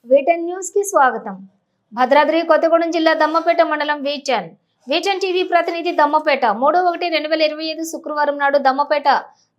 వీటెన్ news కి స్వాగతం. భద్రాద్రి కొత్తగూడెం జిల్లా దమ్మపేట మండలం వీటెన్ టీవీ ప్రతినిధి దమ్మపేట 3/1/2025 శుక్రవారం నాడు దమ్మపేట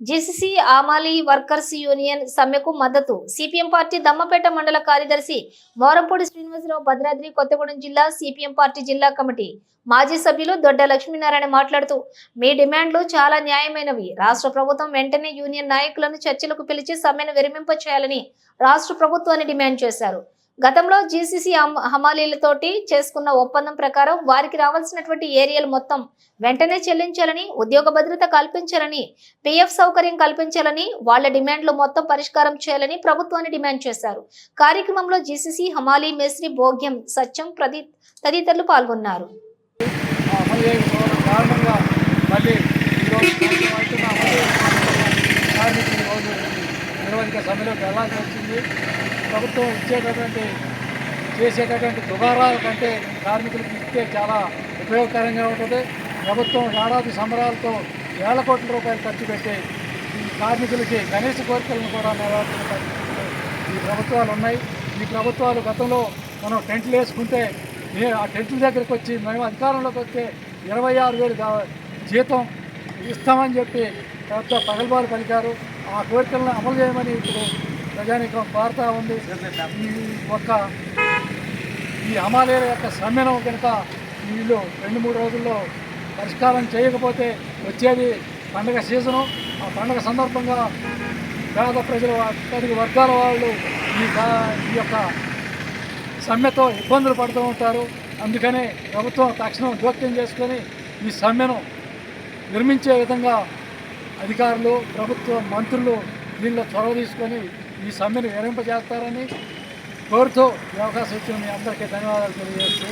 జీసీసీ ఆమాలి వర్కర్స్ యూనియన్ సమ్మెకు మద్దతు. సిపిఎం పార్టీ దమ్మపేట మండల కార్యదర్శి మోరంపూడి శ్రీనివాసరావు, భద్రాద్రి కొత్తగూడెం జిల్లా సిపిఎం పార్టీ జిల్లా కమిటీ మాజీ సభ్యులు దొడ్డ లక్ష్మీనారాయణ మాట్లాడుతూ, మీ డిమాండ్లు చాలా న్యాయమైనవి. రాష్ట్ర ప్రభుత్వం వెంటనే యూనియన్ నాయకులను చర్చలకు పిలిచి సమ్మెను విరమింప చేయాలని రాష్ట్ర ప్రభుత్వాన్ని డిమాండ్ చేశారు. గతంలో జీసీసీ హమాలీలతోటి చేసుకున్న ఒప్పందం ప్రకారం వారికి రావాల్సినటువంటి ఏరియాలు మొత్తం వెంటనే చెల్లించాలని, ఉద్యోగ భద్రత కల్పించాలని, పిఎఫ్ సౌకర్యం కల్పించాలని, వాళ్ళ డిమాండ్లు మొత్తం పరిష్కారం చేయాలని ప్రభుత్వాన్ని డిమాండ్ చేశారు. కార్యక్రమంలో జీసీసీ హమాలీ మేస్త్రి భోగ్యం సత్యం తదితరులు పాల్గొన్నారు. ప్రభుత్వం చేసేటటువంటి దుబారాల కంటే కార్మికులకు ఇస్తే చాలా ఉపయోగకరంగా ఉంటుంది. ప్రభుత్వం ఏడాది సంబరాలతో వేల కోట్ల రూపాయలు ఖర్చు పెట్టి ఈ కార్మికులకి కనీస కోరికలను కూడా నెరవేర్చిన ఈ ప్రభుత్వాలు ఉన్నాయి. ఈ ప్రభుత్వాలు గతంలో మనం టెంట్లు వేసుకుంటే ఆ టెంట్ల దగ్గరికి వచ్చి మేము అధికారంలోకి వస్తే 26,000 జీతం ఇస్తామని చెప్పి పెద్ద పగల్బాలు పలికారు. ఆ కోరికలను అమలు చేయమని ఇప్పుడు ప్రజానీకం కోరుతూ ఉంది. ఈ హమాలీల యొక్క సమ్మెను కనుక వీళ్ళు 2-3 రోజుల్లో పరిష్కారం చేయకపోతే వచ్చేది పండగ సీజను. ఆ పండగ సందర్భంగా పేద ప్రజలు, అత్యధిక వర్గాల వాళ్ళు ఈ యొక్క సమ్మెతో ఇబ్బందులు పడుతూ ఉంటారు. అందుకనే ప్రభుత్వం తక్షణం జోక్యం చేసుకొని ఈ సమ్మెను నిర్మించే విధంగా అధికారులు, ప్రభుత్వ మంత్రులు దీనిలో చొరవ తీసుకొని ఈ సమ్మెను విరమింపజేస్తారని కోరుతూ ఈ అవకాశం ఇచ్చిన మీ అందరికీ ధన్యవాదాలు తెలియజేస్తూ